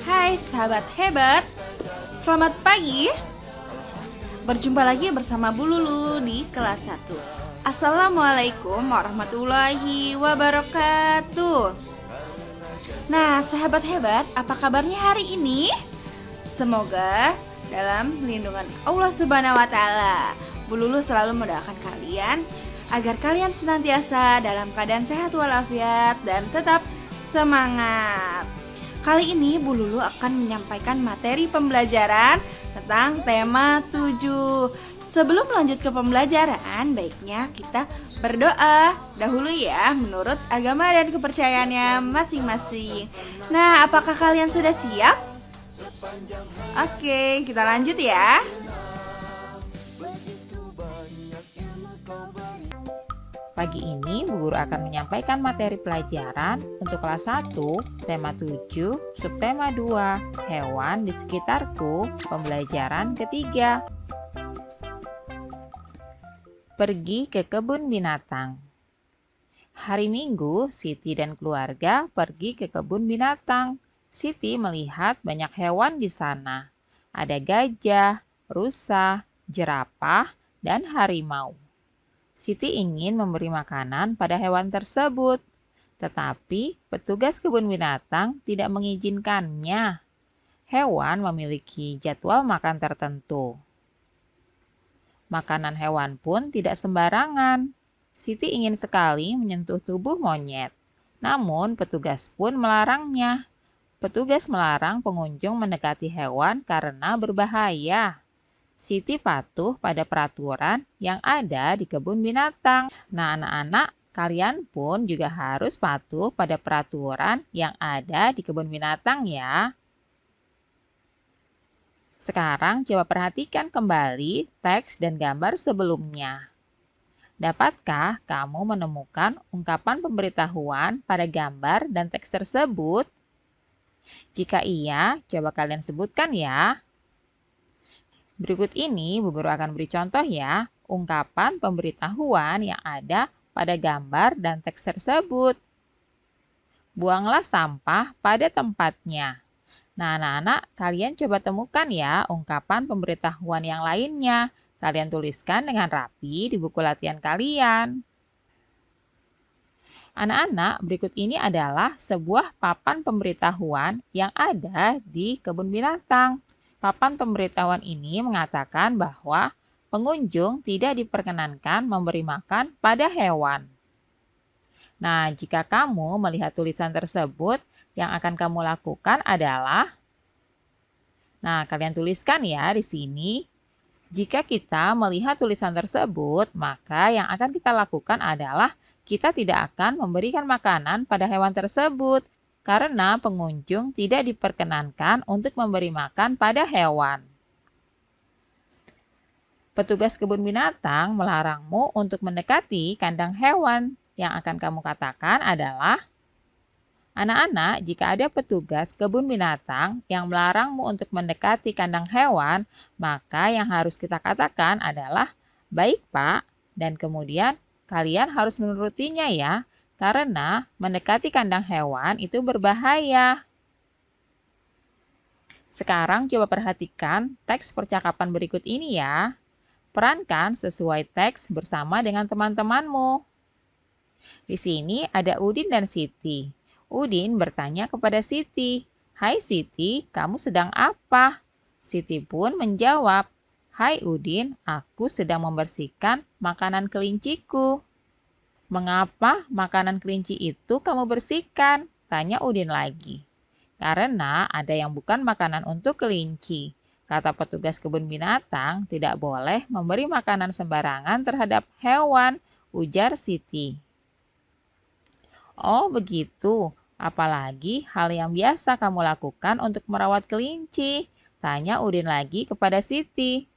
Hai sahabat hebat, selamat pagi. Berjumpa lagi bersama Bu Lulu di kelas 1. Assalamualaikum warahmatullahi wabarakatuh. Nah sahabat hebat, apa kabarnya hari ini? Semoga dalam lindungan Allah Subhanahu wa Ta'ala, Bu Lulu selalu mendoakan kalian agar kalian senantiasa dalam keadaan sehat walafiat dan tetap semangat. Kali ini Bu Lulu akan menyampaikan materi pembelajaran tentang tema 7. Sebelum lanjut ke pembelajaran, baiknya kita berdoa dahulu ya menurut agama dan kepercayaannya masing-masing. Nah, apakah kalian sudah siap? Oke, kita lanjut ya. Pagi ini Bu Guru akan menyampaikan materi pelajaran untuk kelas 1, tema 7, subtema 2, hewan di sekitarku, pembelajaran ketiga. Pergi ke kebun binatang. Hari Minggu, Siti dan keluarga pergi ke kebun binatang. Siti melihat banyak hewan di sana. Ada gajah, rusa, jerapah, dan harimau. Siti ingin memberi makanan pada hewan tersebut, tetapi petugas kebun binatang tidak mengizinkannya. Hewan memiliki jadwal makan tertentu. Makanan hewan pun tidak sembarangan. Siti ingin sekali menyentuh tubuh monyet, namun petugas pun melarangnya. Petugas melarang pengunjung mendekati hewan karena berbahaya. Siti patuh pada peraturan yang ada di kebun binatang. Nah, anak-anak, kalian pun juga harus patuh pada peraturan yang ada di kebun binatang ya. Sekarang coba perhatikan kembali teks dan gambar sebelumnya. Dapatkah kamu menemukan ungkapan pemberitahuan pada gambar dan teks tersebut? Jika iya, coba kalian sebutkan ya. Berikut ini Bu Guru akan beri contoh ya, ungkapan pemberitahuan yang ada pada gambar dan teks tersebut. Buanglah sampah pada tempatnya. Nah, anak-anak, kalian coba temukan ya ungkapan pemberitahuan yang lainnya. Kalian tuliskan dengan rapi di buku latihan kalian. Anak-anak, berikut ini adalah sebuah papan pemberitahuan yang ada di kebun binatang. Papan pemberitahuan ini mengatakan bahwa pengunjung tidak diperkenankan memberi makan pada hewan. Nah, jika kamu melihat tulisan tersebut, yang akan kamu lakukan adalah, nah, kalian tuliskan ya di sini. Jika kita melihat tulisan tersebut, maka yang akan kita lakukan adalah kita tidak akan memberikan makanan pada hewan tersebut karena pengunjung tidak diperkenankan untuk memberi makan pada hewan. Petugas kebun binatang melarangmu untuk mendekati kandang hewan. Yang akan kamu katakan adalah, anak-anak, jika ada petugas kebun binatang yang melarangmu untuk mendekati kandang hewan, maka yang harus kita katakan adalah, baik Pak, dan kemudian kalian harus menurutinya ya, karena mendekati kandang hewan itu berbahaya. Sekarang coba perhatikan teks percakapan berikut ini ya. Perankan sesuai teks bersama dengan teman-temanmu. Di sini ada Udin dan Siti. Udin bertanya kepada Siti, "Hai Siti, kamu sedang apa?" Siti pun menjawab, "Hai Udin, aku sedang membersihkan makanan kelinciku." "Mengapa makanan kelinci itu kamu bersihkan?" tanya Udin lagi. "Karena ada yang bukan makanan untuk kelinci. Kata petugas kebun binatang, tidak boleh memberi makanan sembarangan terhadap hewan," ujar Siti. "Oh begitu, apalagi hal yang biasa kamu lakukan untuk merawat kelinci?" tanya Udin lagi kepada Siti.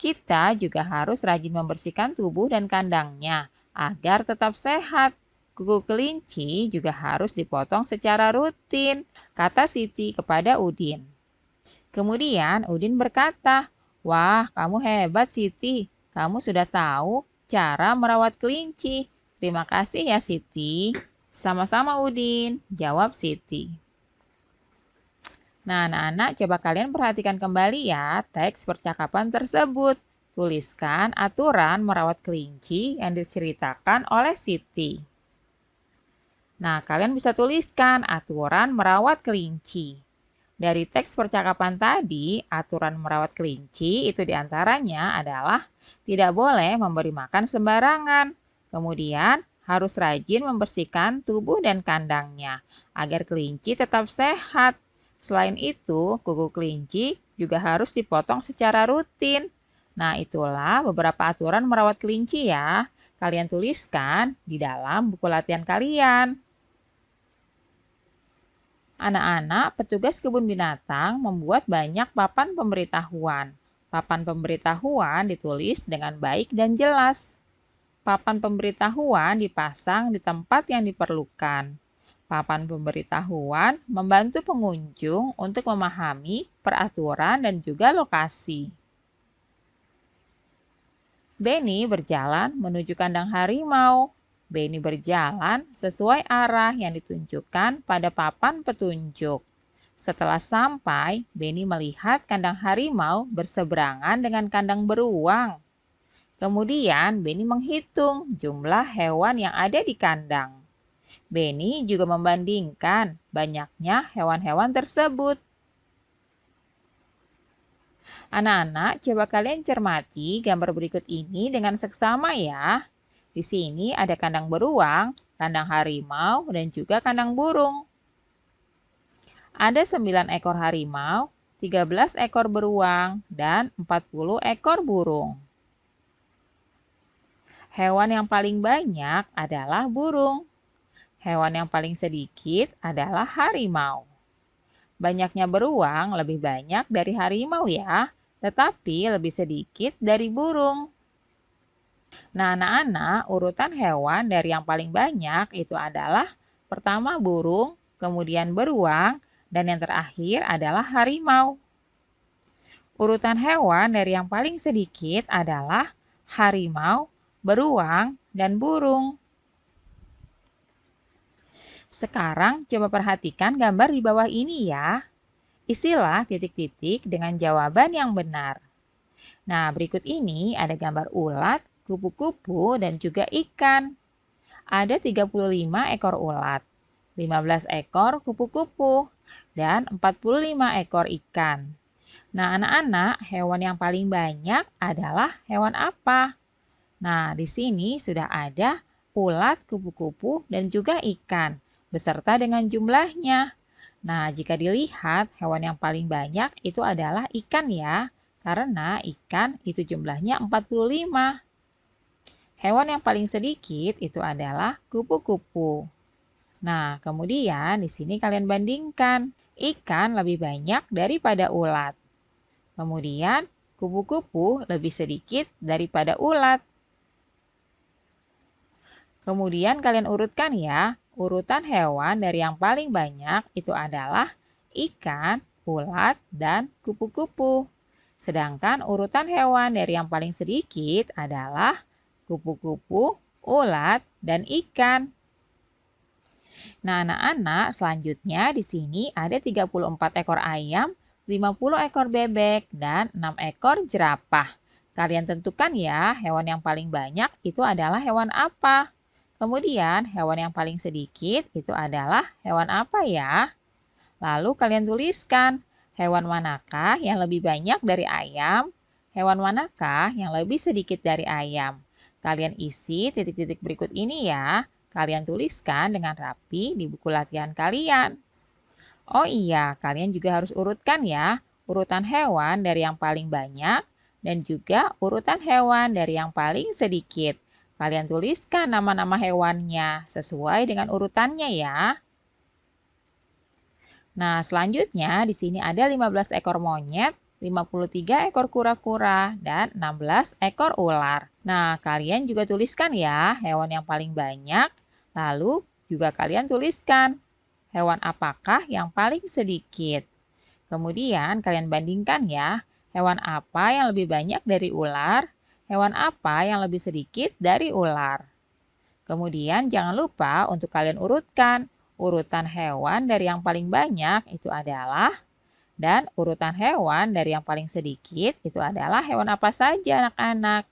"Kita juga harus rajin membersihkan tubuh dan kandangnya agar tetap sehat. Kuku kelinci juga harus dipotong secara rutin," kata Siti kepada Udin. Kemudian Udin berkata, "Wah, kamu hebat Siti. Kamu sudah tahu cara merawat kelinci. Terima kasih ya Siti." "Sama-sama Udin," jawab Siti. Nah, anak-anak coba kalian perhatikan kembali ya teks percakapan tersebut. Tuliskan aturan merawat kelinci yang diceritakan oleh Siti. Nah, kalian bisa tuliskan aturan merawat kelinci. Dari teks percakapan tadi, aturan merawat kelinci itu diantaranya adalah tidak boleh memberi makan sembarangan. Kemudian, harus rajin membersihkan tubuh dan kandangnya agar kelinci tetap sehat. Selain itu, kuku kelinci juga harus dipotong secara rutin. Nah, itulah beberapa aturan merawat kelinci ya. Kalian tuliskan di dalam buku latihan kalian. Anak-anak petugas kebun binatang membuat banyak papan pemberitahuan. Papan pemberitahuan ditulis dengan baik dan jelas. Papan pemberitahuan dipasang di tempat yang diperlukan. Papan pemberitahuan membantu pengunjung untuk memahami peraturan dan juga lokasi. Benny berjalan menuju kandang harimau. Benny berjalan sesuai arah yang ditunjukkan pada papan petunjuk. Setelah sampai, Benny melihat kandang harimau berseberangan dengan kandang beruang. Kemudian, Benny menghitung jumlah hewan yang ada di kandang. Benny juga membandingkan banyaknya hewan-hewan tersebut. Anak-anak, coba kalian cermati gambar berikut ini dengan seksama ya. Di sini ada kandang beruang, kandang harimau, dan juga kandang burung. Ada 9 ekor harimau, 13 ekor beruang, dan 40 ekor burung. Hewan yang paling banyak adalah burung. Hewan yang paling sedikit adalah harimau. Banyaknya beruang lebih banyak dari harimau ya, tetapi lebih sedikit dari burung. Nah, anak-anak, urutan hewan dari yang paling banyak itu adalah pertama burung, kemudian beruang, dan yang terakhir adalah harimau. Urutan hewan dari yang paling sedikit adalah harimau, beruang, dan burung. Sekarang coba perhatikan gambar di bawah ini ya. Isilah titik-titik dengan jawaban yang benar. Nah, berikut ini ada gambar ulat, kupu-kupu, dan juga ikan. Ada 35 ekor ulat, 15 ekor kupu-kupu, dan 45 ekor ikan. Nah, anak-anak, hewan yang paling banyak adalah hewan apa? Nah, di sini sudah ada ulat, kupu-kupu, dan juga ikan, beserta dengan jumlahnya. Nah, jika dilihat, hewan yang paling banyak itu adalah ikan ya, karena ikan itu jumlahnya 45. Hewan yang paling sedikit itu adalah kupu-kupu. Nah, kemudian di sini kalian bandingkan. Ikan lebih banyak daripada ulat. Kemudian, kupu-kupu lebih sedikit daripada ulat. Kemudian kalian urutkan ya. Urutan hewan dari yang paling banyak itu adalah ikan, ulat, dan kupu-kupu. Sedangkan urutan hewan dari yang paling sedikit adalah kupu-kupu, ulat, dan ikan. Nah, anak-anak, selanjutnya di sini ada 34 ekor ayam, 50 ekor bebek, dan 6 ekor jerapah. Kalian tentukan ya, hewan yang paling banyak itu adalah hewan apa. Kemudian, hewan yang paling sedikit itu adalah hewan apa ya? Lalu kalian tuliskan, hewan manakah yang lebih banyak dari ayam? Hewan manakah yang lebih sedikit dari ayam? Kalian isi titik-titik berikut ini ya. Kalian tuliskan dengan rapi di buku latihan kalian. Oh iya, kalian juga harus urutkan ya. Urutan hewan dari yang paling banyak dan juga urutan hewan dari yang paling sedikit. Kalian tuliskan nama-nama hewannya sesuai dengan urutannya ya. Nah, selanjutnya di sini ada 15 ekor monyet, 53 ekor kura-kura, dan 16 ekor ular. Nah, kalian juga tuliskan ya hewan yang paling banyak. Lalu juga kalian tuliskan hewan apakah yang paling sedikit. Kemudian kalian bandingkan ya, hewan apa yang lebih banyak dari ular, hewan apa yang lebih sedikit dari ular. Kemudian jangan lupa untuk kalian urutkan. Urutan hewan dari yang paling banyak itu adalah Dan urutan hewan dari yang paling sedikit itu adalah hewan apa saja anak-anak.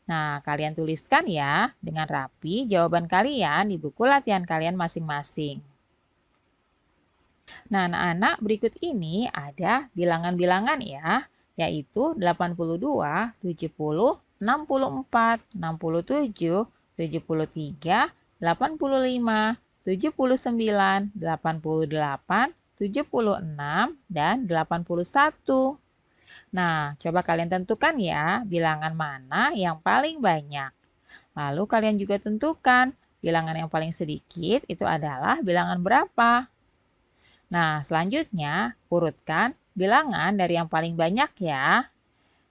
Nah, kalian tuliskan ya dengan rapi jawaban kalian di buku latihan kalian masing-masing. Nah, anak-anak, berikut ini ada bilangan-bilangan ya, yaitu 82, 70, 64, 67, 73, 85, 79, 88, 76, dan 81. Nah, coba kalian tentukan ya bilangan mana yang paling banyak. Lalu kalian juga tentukan bilangan yang paling sedikit itu adalah bilangan berapa. Nah, selanjutnya urutkan bilangan dari yang paling banyak ya.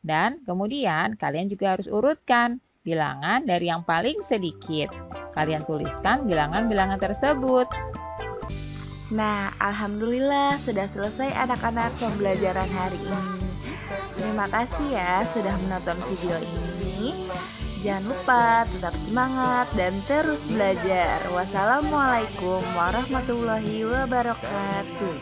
Dan kemudian kalian juga harus urutkan bilangan dari yang paling sedikit. Kalian tuliskan bilangan-bilangan tersebut. Nah, alhamdulillah sudah selesai anak-anak pembelajaran hari ini. Terima kasih ya sudah menonton video ini. Jangan lupa tetap semangat dan terus belajar. Wassalamualaikum warahmatullahi wabarakatuh.